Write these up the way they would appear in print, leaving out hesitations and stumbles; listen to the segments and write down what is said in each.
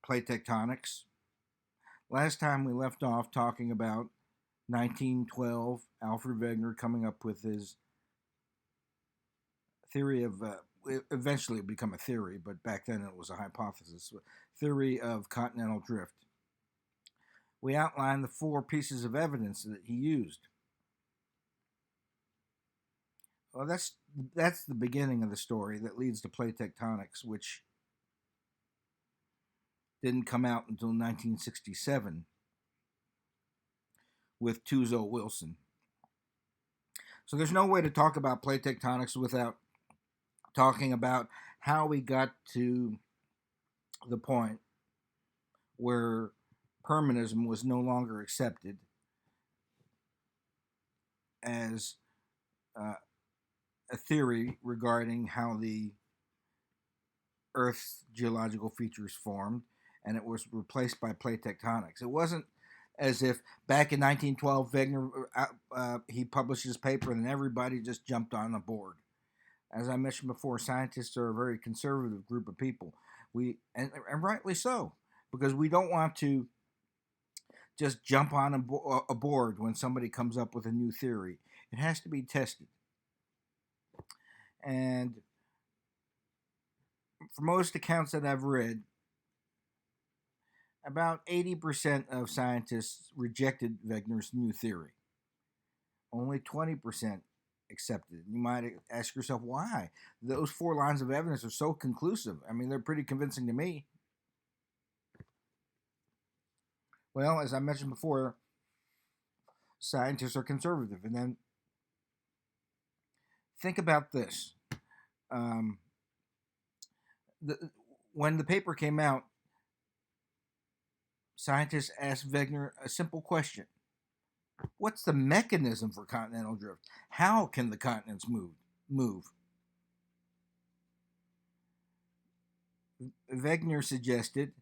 plate tectonics. Last time we left off talking about 1912, Alfred Wegener coming up with his theory of, eventually it become a theory, but back then it was a hypothesis, theory of continental drift. We outlined the 4 pieces of evidence that he used. Well, that's the beginning of the story that leads to plate tectonics, which didn't come out until 1967 with Tuzo Wilson. So there's no way to talk about plate tectonics without talking about how we got to the point where permanism was no longer accepted as a theory regarding how the Earth's geological features formed, and it was replaced by plate tectonics. It wasn't as if back in 1912, Wegener, he published his paper and everybody just jumped on the board. As I mentioned before, scientists are a very conservative group of people. And rightly so, because we don't want to just jump on a board when somebody comes up with a new theory. It has to be tested. And for most accounts that I've read, about 80% of scientists rejected Wegener's new theory. Only 20% accepted. You might ask yourself, why? Those 4 lines of evidence are so conclusive. I mean, they're pretty convincing to me. Well, as I mentioned before, scientists are conservative. And then think about this. When the paper came out, scientists asked Wegener a simple question. What's the mechanism for continental drift? How can the continents move? Wegener suggested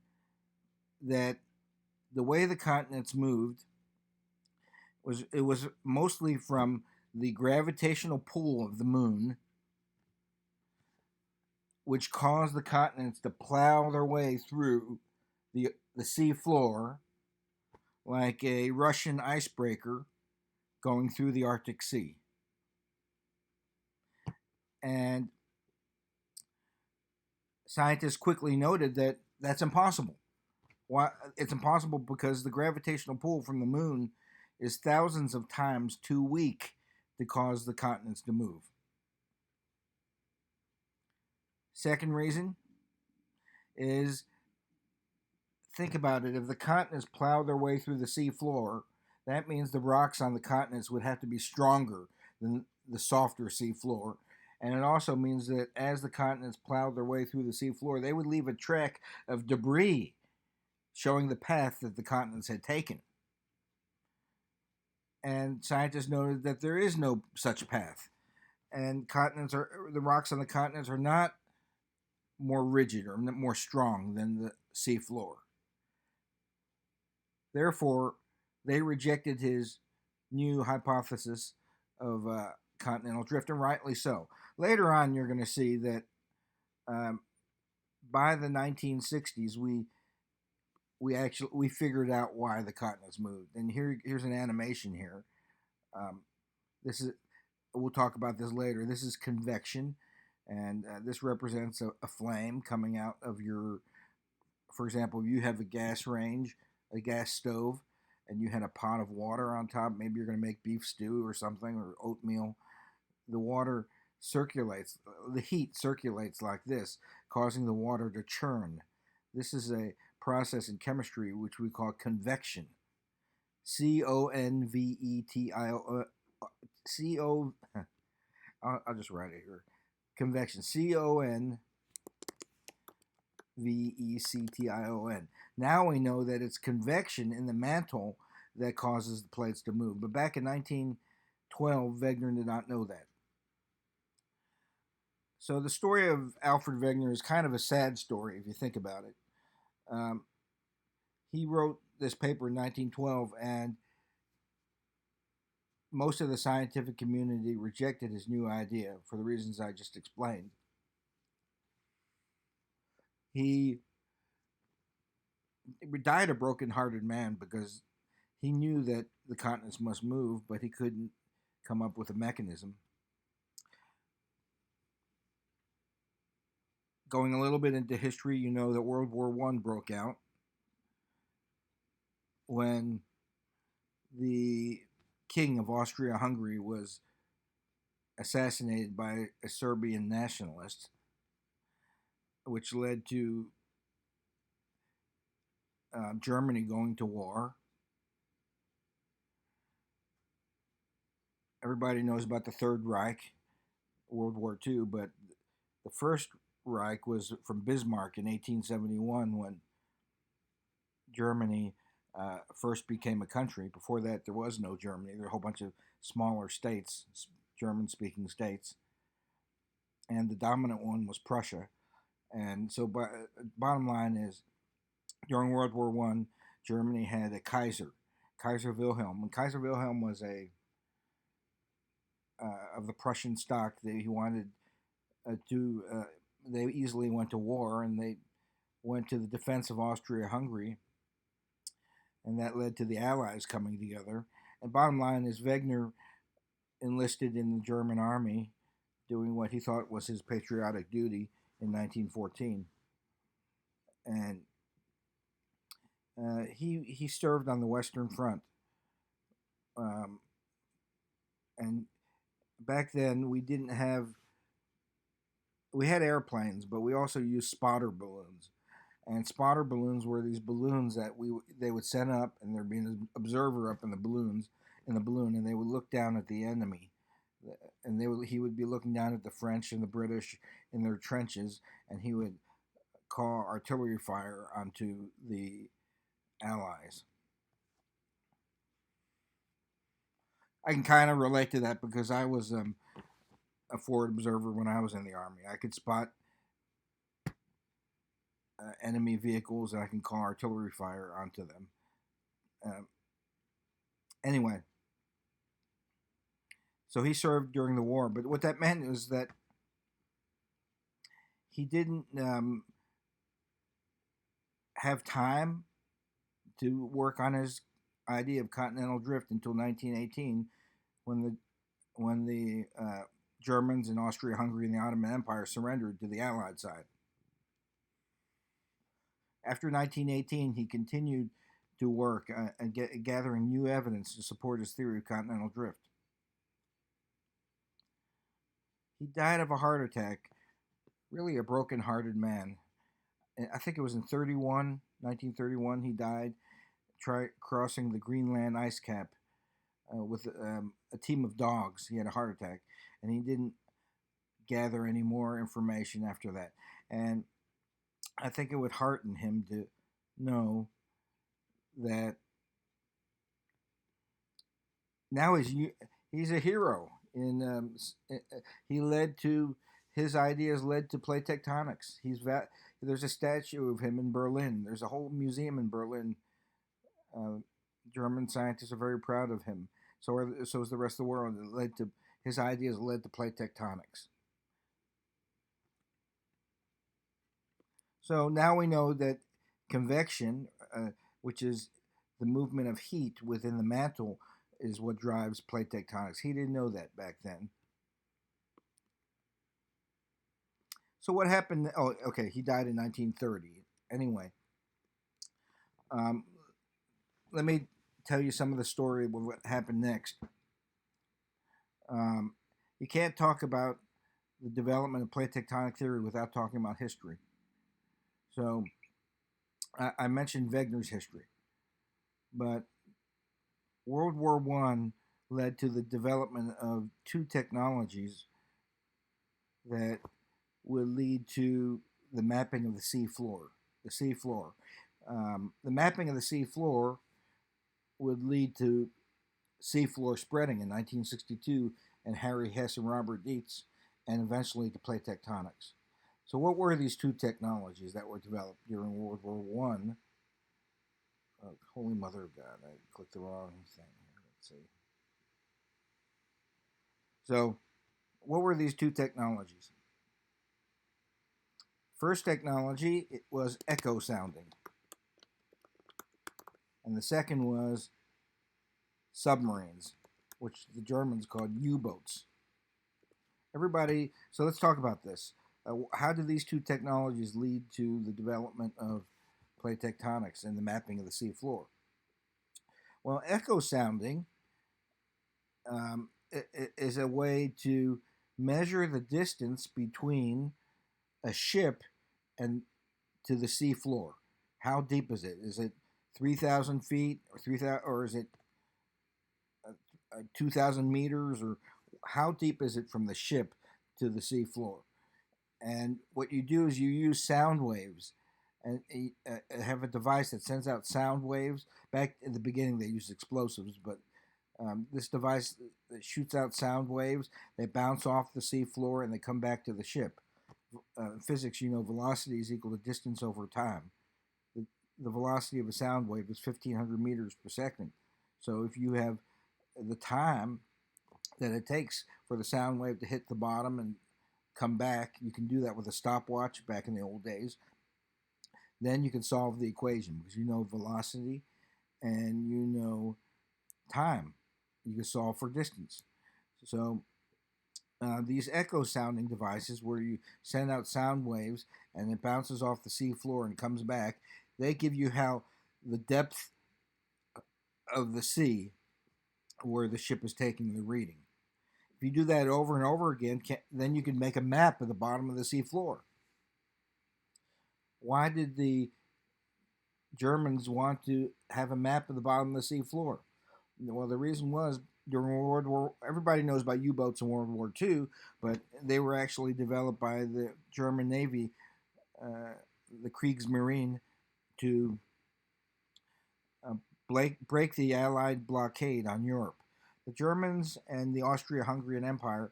that the way the continents moved was mostly from the gravitational pull of the moon, which caused the continents to plow their way through the sea floor like a Russian icebreaker going through the Arctic Sea. And scientists quickly noted that that's impossible. Why? It's impossible because the gravitational pull from the moon is thousands of times too weak to cause the continents to move. Second reason is, think about it, if the continents plow their way through the sea floor, that means the rocks on the continents would have to be stronger than the softer sea floor. And it also means that as the continents plowed their way through the sea floor, they would leave a track of debris showing the path that the continents had taken. And scientists noted that there is no such path. And the rocks on the continents are not more rigid or more strong than the sea floor. Therefore, they rejected his new hypothesis of continental drift, and rightly so. Later on, you're going to see that by the 1960s, we figured out why the continents moved. And here's an animation here. We'll talk about this later. This is convection, and this represents a flame coming out of for example, if you have a gas stove, and you had a pot of water on top, maybe you're going to make beef stew or something, or oatmeal. The water circulates, the heat circulates like this, causing the water to churn. This is a process in chemistry which we call convection. I'll just write it here. Convection. Convection. Now we know that it's convection in the mantle that causes the plates to move. But back in 1912, Wegener did not know that. So the story of Alfred Wegener is kind of a sad story if you think about it. He wrote this paper in 1912, and most of the scientific community rejected his new idea for the reasons I just explained. He he died a broken-hearted man because he knew that the continents must move, but he couldn't come up with a mechanism. Going a little bit into history, you know that World War One broke out when the king of Austria-Hungary was assassinated by a Serbian nationalist, which led to Germany going to war. Everybody knows about the Third Reich, World War II, but the First Reich was from Bismarck in 1871 when Germany first became a country. Before that, there was no Germany. There were a whole bunch of smaller states, German-speaking states, and the dominant one was Prussia. And so, bottom line is, during World War One, Germany had a Kaiser, Kaiser Wilhelm. And Kaiser Wilhelm was a of the Prussian stock. He wanted to. They easily went to war, and they went to the defense of Austria-Hungary, and that led to the Allies coming together. And bottom line is, Wegener enlisted in the German army, doing what he thought was his patriotic duty in 1914, and he served on the Western Front. And back then we had airplanes, but we also used spotter balloons. And spotter balloons were these balloons that they would send up, and there'd be an observer up in the balloon, and they would look down at the enemy, and he would be looking down at the French and the British in their trenches, and he would call artillery fire onto the Allies. I can kind of relate to that because I was a forward observer when I was in the Army. I could spot enemy vehicles, and I can call artillery fire onto them. Anyway, so he served during the war, but what that meant is that he didn't have time to work on his idea of continental drift until 1918, when the Germans and Austria-Hungary and the Ottoman Empire surrendered to the Allied side. After 1918, he continued to work and gathering new evidence to support his theory of continental drift. He died of a heart attack, really a broken-hearted man. I think it was in 1931, he died crossing the Greenland ice cap with a team of dogs. He had a heart attack, and he didn't gather any more information after that. And I think it would hearten him to know that now he's a hero. His ideas led to plate tectonics. There's a statue of him in Berlin. There's a whole museum in Berlin. German scientists are very proud of him. So is the rest of the world. His ideas led to plate tectonics. So now we know that convection, which is the movement of heat within the mantle, is what drives plate tectonics. He didn't know that back then. So what happened? Oh, okay, he died in 1930. Anyway, let me tell you some of the story of what happened next. You can't talk about the development of plate tectonic theory without talking about history. So I mentioned Wegener's history, but World War I led to the development of two technologies that would lead to the mapping of the seafloor. The mapping of the seafloor would lead to seafloor spreading in 1962 and Harry Hess and Robert Dietz, and eventually to plate tectonics. So what were these two technologies that were developed during World War I? Holy Mother of God, I clicked the wrong thing here. Let's see. So what were these two technologies? First technology, it was echo sounding. and the second was submarines, which the Germans called U-boats. So let's talk about this. How do these two technologies lead to the development of plate tectonics and the mapping of the sea floor? Well, echo sounding is a way to measure the distance between a ship and to the sea floor. How deep is it? Is it 3,000 feet or 3,000, or is it 2,000 meters, or how deep is it from the ship to the sea floor? And what you do is you use sound waves and have a device that sends out sound waves. Back in the beginning, they used explosives, but this device that shoots out sound waves, they bounce off the sea floor and they come back to the ship. In physics, velocity is equal to distance over time. The velocity of a sound wave is 1,500 meters per second. So if you have the time that it takes for the sound wave to hit the bottom and come back, you can do that with a stopwatch back in the old days. Then you can solve the equation because you know velocity and you know time. You can solve for distance. So these echo sounding devices, where you send out sound waves and it bounces off the sea floor and comes back, they give you how the depth of the sea where the ship is taking the reading. If you do that over and over again, then you can make a map of the bottom of the sea floor. Why did the Germans want to have a map of the bottom of the sea floor? Well, the reason was during World War, everybody knows about U-boats in World War II, but they were actually developed by the German Navy, the Kriegsmarine, to break the Allied blockade on Europe. The Germans and the Austria-Hungarian Empire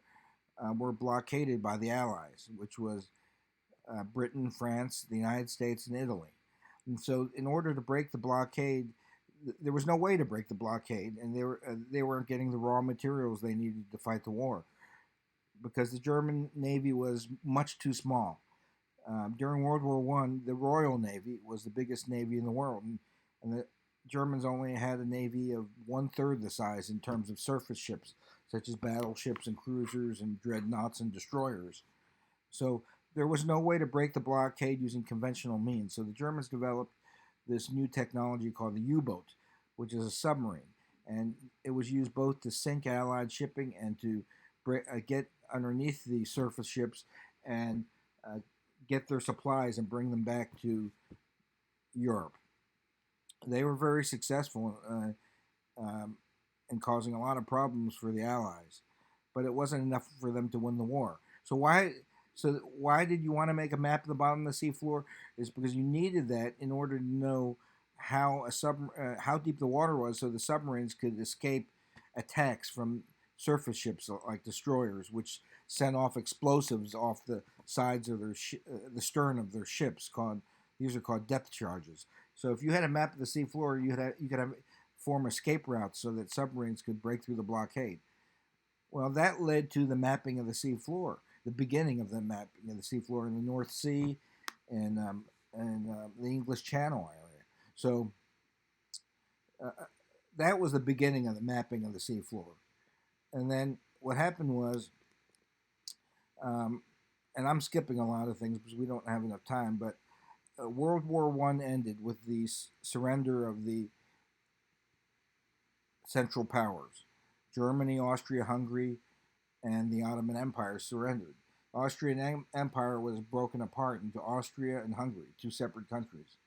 were blockaded by the Allies, which was Britain, France, the United States, and Italy. And so in order to break the blockade, there was no way to break the blockade, and they weren't getting the raw materials they needed to fight the war because the German Navy was much too small. During World War I, the Royal Navy was the biggest navy in the world, and the Germans only had a navy of 1/3 the size in terms of surface ships, such as battleships and cruisers and dreadnoughts and destroyers. So there was no way to break the blockade using conventional means. So the Germans developed this new technology called the U-boat, which is a submarine. And it was used both to sink Allied shipping and to get underneath the surface ships and get their supplies and bring them back to Europe. They were very successful in causing a lot of problems for the Allies, but it wasn't enough for them to win the war. So why did you want to make a map of the bottom of the sea floor? Is because you needed that in order to know how deep the water was, so the submarines could escape attacks from surface ships like destroyers, which sent off explosives off the sides of the stern of their ships. These are called depth charges. So if you had a map of the sea floor, you could form escape routes so that submarines could break through the blockade. Well, that led to the mapping of the sea floor, the beginning of the mapping of the sea floor in the North Sea and the English Channel area. So that was the beginning of the mapping of the sea floor. And then what happened was, and I'm skipping a lot of things because we don't have enough time, but World War I ended with the surrender of the Central Powers. Germany, Austria-Hungary, and the Ottoman Empire surrendered. The Austrian Empire was broken apart into Austria and Hungary, two separate countries.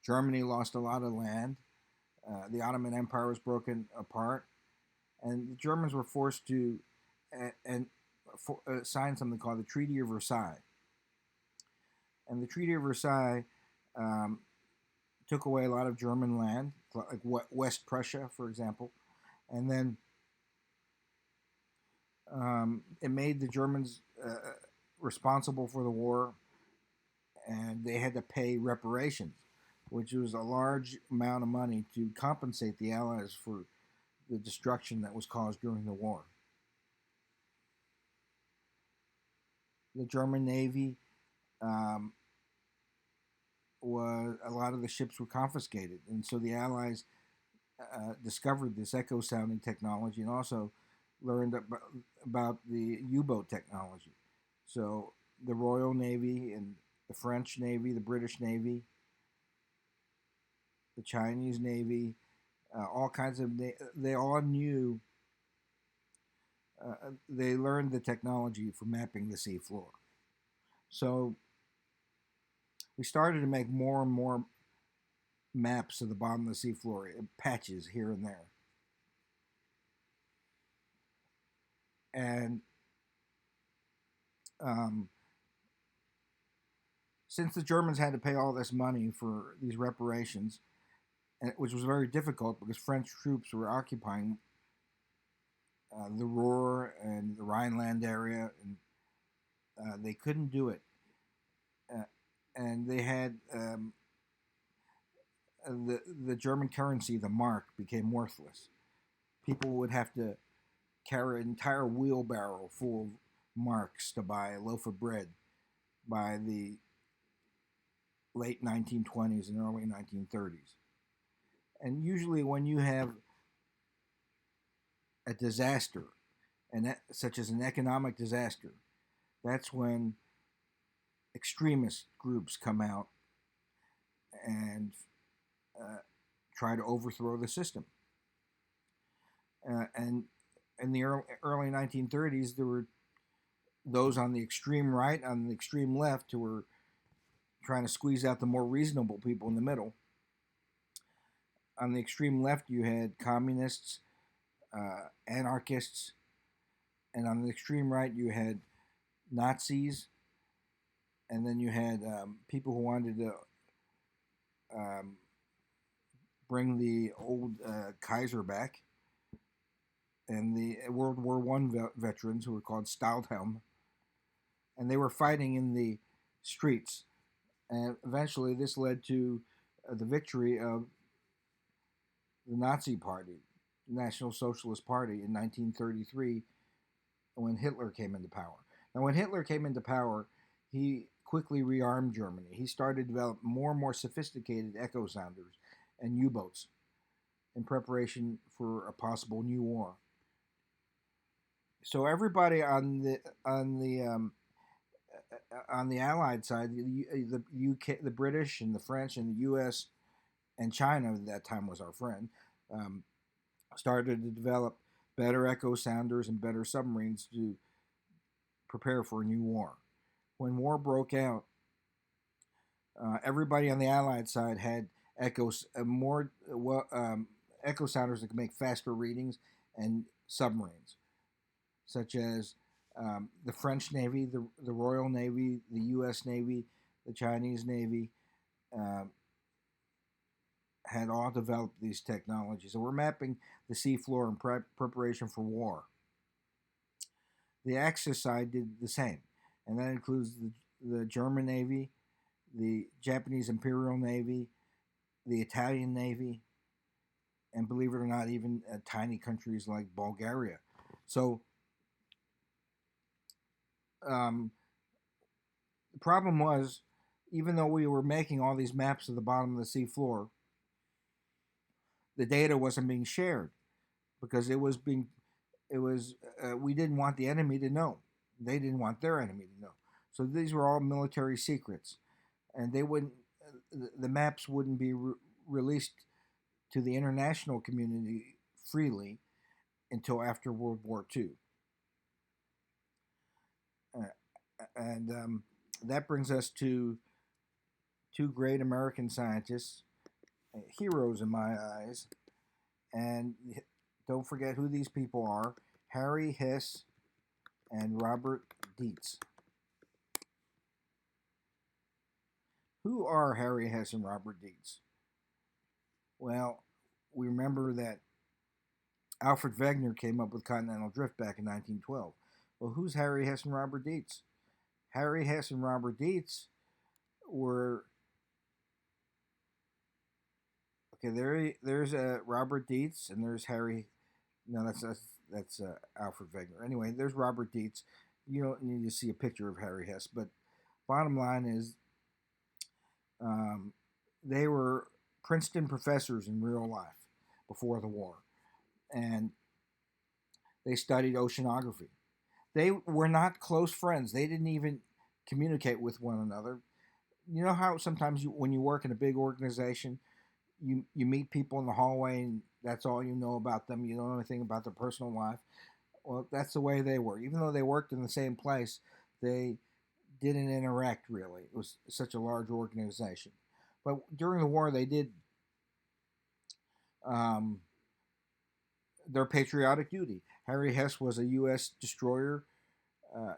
Germany lost a lot of land. The Ottoman Empire was broken apart, and the Germans were forced to sign something called the Treaty of Versailles. And the Treaty of Versailles took away a lot of German land, like West Prussia, for example, and then it made the Germans responsible for the war, and they had to pay reparations, which was a large amount of money to compensate the Allies for the destruction that was caused during the war. The German Navy was a lot of the ships were confiscated, and so the Allies discovered this echo sounding technology and also learned about the U-boat technology. So the Royal Navy and the French Navy, the British Navy, the Chinese Navy, all kinds of they all knew. They learned the technology for mapping the seafloor. So we started to make more and more maps of the bottom of the seafloor, patches here and there. And since the Germans had to pay all this money for these reparations, which was very difficult because French troops were occupying the Ruhr and the Rhineland area, and they couldn't do it. And they had the German currency, the mark, became worthless. People would have to carry an entire wheelbarrow full of marks to buy a loaf of bread by the late 1920s and early 1930s. And usually when you have a disaster, such as an economic disaster, that's when extremist groups come out and try to overthrow the system. And in the early 1930s, there were those on the extreme right, on the extreme left, who were trying to squeeze out the more reasonable people in the middle. On the extreme left, you had communists, anarchists, and on the extreme right, you had Nazis, and then you had people who wanted to bring the old Kaiser back, and the World War I veterans who were called Stahlhelm, and they were fighting in the streets. And eventually this led to the victory of the Nazi Party, the National Socialist Party, in 1933 when Hitler came into power. Now, when Hitler came into power, he quickly rearmed Germany. He started to develop more and more sophisticated echo sounders and U-boats in preparation for a possible new war. So everybody on the Allied side, the UK, the British, and the French, and the U.S. and China at that time was our friend, started to develop better echo sounders and better submarines to prepare for a new war. When war broke out, everybody on the Allied side had echo sounders that could make faster readings and submarines, such as the French Navy, the Royal Navy, the U.S. Navy, the Chinese Navy, had all developed these technologies. So we're mapping the seafloor in preparation for war. The Axis side did the same, and that includes the German Navy, the Japanese Imperial Navy, the Italian Navy, and believe it or not, even tiny countries like Bulgaria. So the problem was, even though we were making all these maps of the bottom of the seafloor, the data wasn't being shared because we didn't want the enemy to know. They didn't want their enemy to know. So these were all military secrets, and the maps wouldn't be released to the international community freely until after World War II. And that brings us to two great American scientists, heroes in my eyes. And don't forget who these people are: Harry Hess and Robert Dietz. Who are Harry Hess and Robert Dietz? Well, we remember that Alfred Wegener came up with continental drift back in 1912. Well, who's Harry Hess and Robert Dietz? Harry Hess and Robert Dietz were... Okay, there's Robert Dietz, and there's Harry... No, that's Alfred Wegener. Anyway, there's Robert Dietz. You don't need to see a picture of Harry Hess, but bottom line is Um, they were Princeton professors in real life before the war, and they studied oceanography. They were not close friends. They didn't even communicate with one another. You know how sometimes when you work in a big organization, you meet people in the hallway and that's all you know about them. You don't know anything about their personal life. Well, that's the way they were. Even though they worked in the same place, they didn't interact really. It was such a large organization. But during the war, they did um, their patriotic duty. Harry Hess was a U.S. destroyer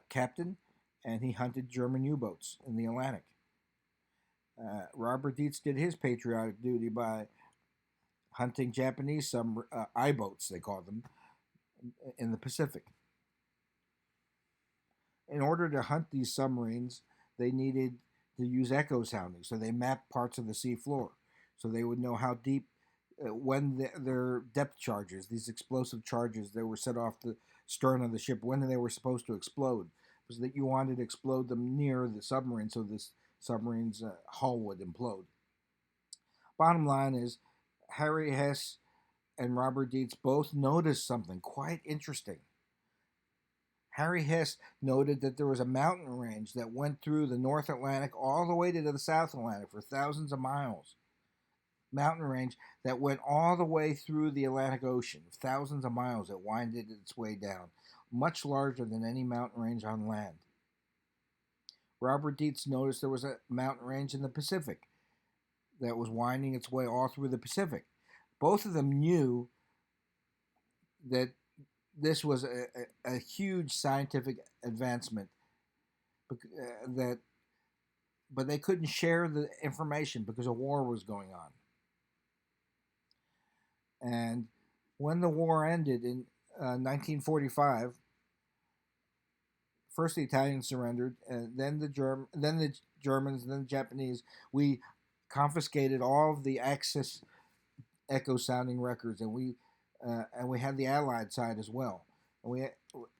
captain, and he hunted German U-boats in the Atlantic. Robert Dietz did his patriotic duty by hunting Japanese I-boats, they called them, in the Pacific. In order to hunt these submarines, they needed to use echo sounding, so they mapped parts of the sea floor, so they would know how deep, when their depth charges, these explosive charges that were set off the stern of the ship, when they were supposed to explode, was that you wanted to explode them near the submarine, so this submarine's hull would implode. Bottom line is, Harry Hess and Robert Dietz both noticed something quite interesting. Harry Hess noted that there was a mountain range that went through the North Atlantic all the way to the South Atlantic for thousands of miles. Mountain range that went all the way through the Atlantic Ocean, thousands of miles. It winded its way down, much larger than any mountain range on land. Robert Dietz noticed there was a mountain range in the Pacific that was winding its way all through the Pacific. Both of them knew that this was a huge scientific advancement, that, but they couldn't share the information because a war was going on. And when the war ended in 1945, first the Italians surrendered, and then the Germans, and then the Japanese. We confiscated all of the Axis echo sounding records, and we had the Allied side as well.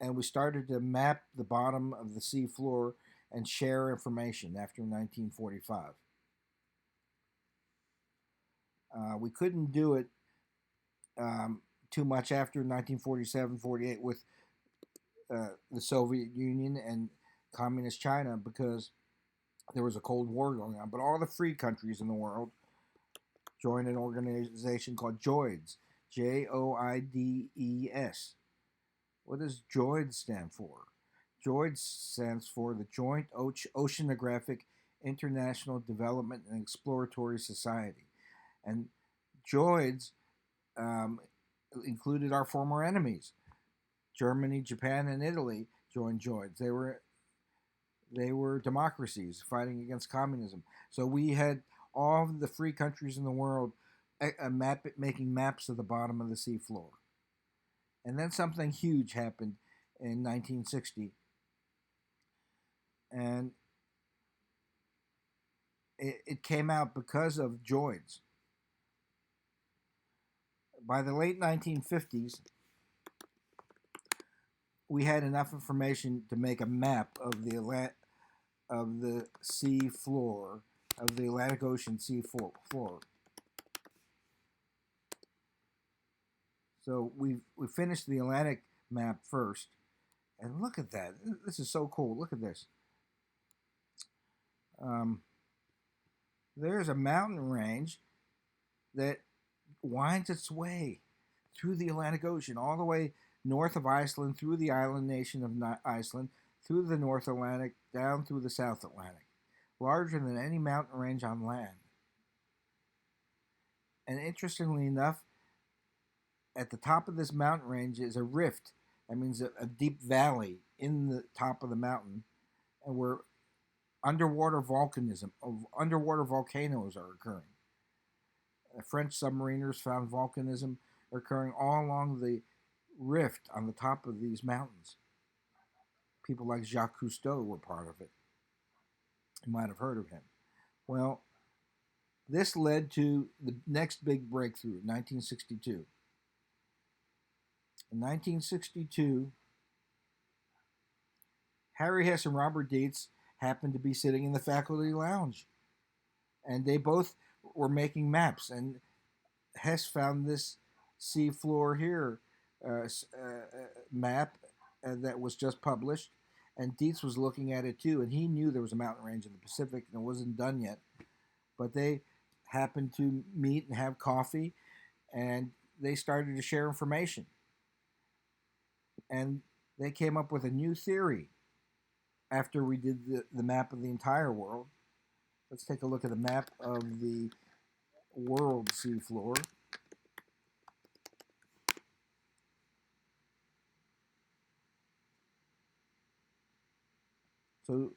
And we started to map the bottom of the sea floor and share information after 1945. We couldn't do it too much after 1947-48 with the Soviet Union and Communist China because there was a Cold War going on. But all the free countries in the world joined an organization called JOIDES, JOIDES. What does JOIDES stand for? JOIDES stands for the Joint Oceanographic International Development and Exploratory Society. And JOIDES included our former enemies. Germany, Japan, and Italy joined JOIDES. They were democracies fighting against communism. So we had all of the free countries in the world making maps of the bottom of the sea floor. And then something huge happened in 1960. And it came out because of JOIDES. By the late 1950s, we had enough information to make a map of the sea floor, of the Atlantic Ocean sea floor. So we finished the Atlantic map first, and look at that. This is so cool. Look at this. There's a mountain range that winds its way through the Atlantic Ocean, all the way north of Iceland, through the island nation of Iceland, through the North Atlantic, down through the South Atlantic, larger than any mountain range on land. And interestingly enough, at the top of this mountain range is a rift. That means a deep valley in the top of the mountain, and where underwater volcanoes are occurring. French submariners found volcanism occurring all along the rift on the top of these mountains. People like Jacques Cousteau were part of it. You might have heard of him. Well, this led to the next big breakthrough, 1962. In 1962, Harry Hess and Robert Dietz happened to be sitting in the faculty lounge and they both were making maps. And Hess found this seafloor here map that was just published, and Dietz was looking at it too, and he knew there was a mountain range in the Pacific and it wasn't done yet. But they happened to meet and have coffee, and they started to share information. And they came up with a new theory after we did the map of the entire world. Let's take a look at the map of the world seafloor. So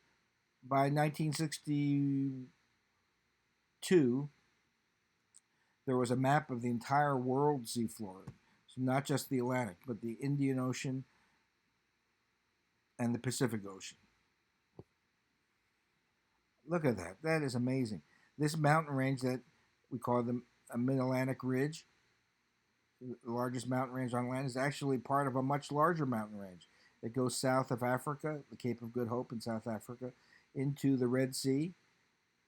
by 1962, there was a map of the entire world seafloor. So not just the Atlantic, but the Indian Ocean and the Pacific Ocean. Look at that. That is amazing. This mountain range that we call the Mid-Atlantic Ridge, the largest mountain range on land, is actually part of a much larger mountain range. It goes south of Africa, the Cape of Good Hope in South Africa, into the Red Sea,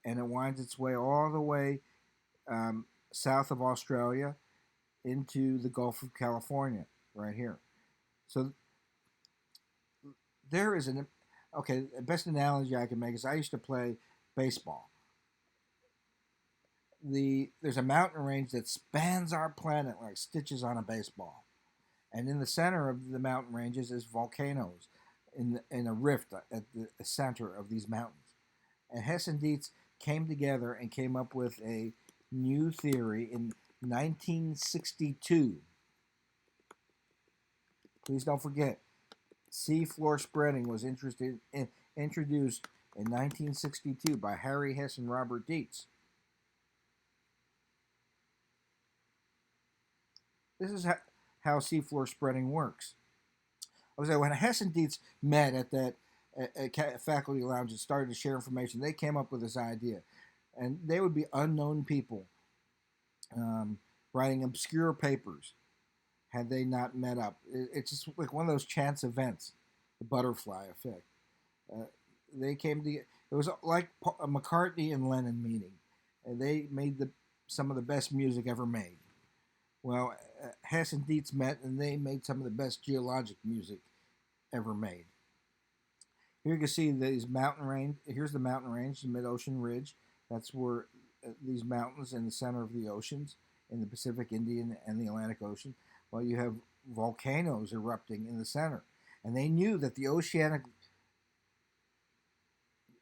and it winds its way all the way south of Australia into the Gulf of California, right here. So there is an okay. The best analogy I can make is I used to play baseball. There's a mountain range that spans our planet like stitches on a baseball. And in the center of the mountain ranges is volcanoes in a rift at the center of these mountains. And Hess and Dietz came together and came up with a new theory in 1962. Please don't forget, seafloor spreading was introduced in 1962 by Harry Hess and Robert Dietz. This is how seafloor spreading works. I was like, when Hess and Dietz met at that faculty lounge and started to share information, they came up with this idea. And they would be unknown people writing obscure papers had they not met up. It's just like one of those chance events, the butterfly effect. They came together. It was like a McCartney and Lennon meeting. And they made some of the best music ever made. Well, Hess and Dietz met, and they made some of the best geologic music ever made. Here you can see these mountain range. Here's the mountain range, the mid-ocean ridge. That's where these mountains in the center of the oceans, in the Pacific, Indian, and the Atlantic Ocean. Well, you have volcanoes erupting in the center. And they knew that the oceanic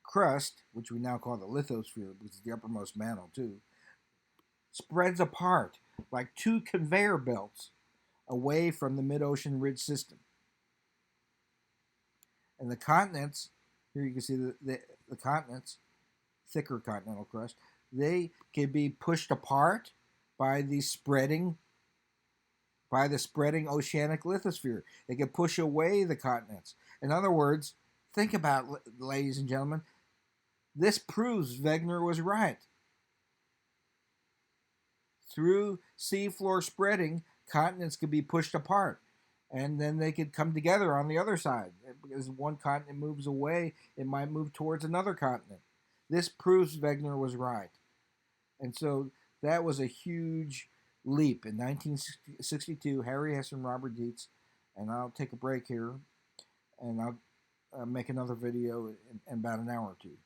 crust, which we now call the lithosphere, because it's the uppermost mantle too, spreads apart like two conveyor belts away from the mid-ocean ridge system. And the continents, here you can see the continents, thicker continental crust, they can be pushed apart by the spreading oceanic lithosphere. They can push away the continents. In other words, think about it, ladies and gentlemen, this proves Wegener was right. Through seafloor spreading, continents could be pushed apart, and then they could come together on the other side. Because one continent moves away, it might move towards another continent. This proves Wegener was right. And so that was a huge leap. In 1962, Harry Hess and Robert Dietz, and I'll take a break here, and I'll make another video in about an hour or two.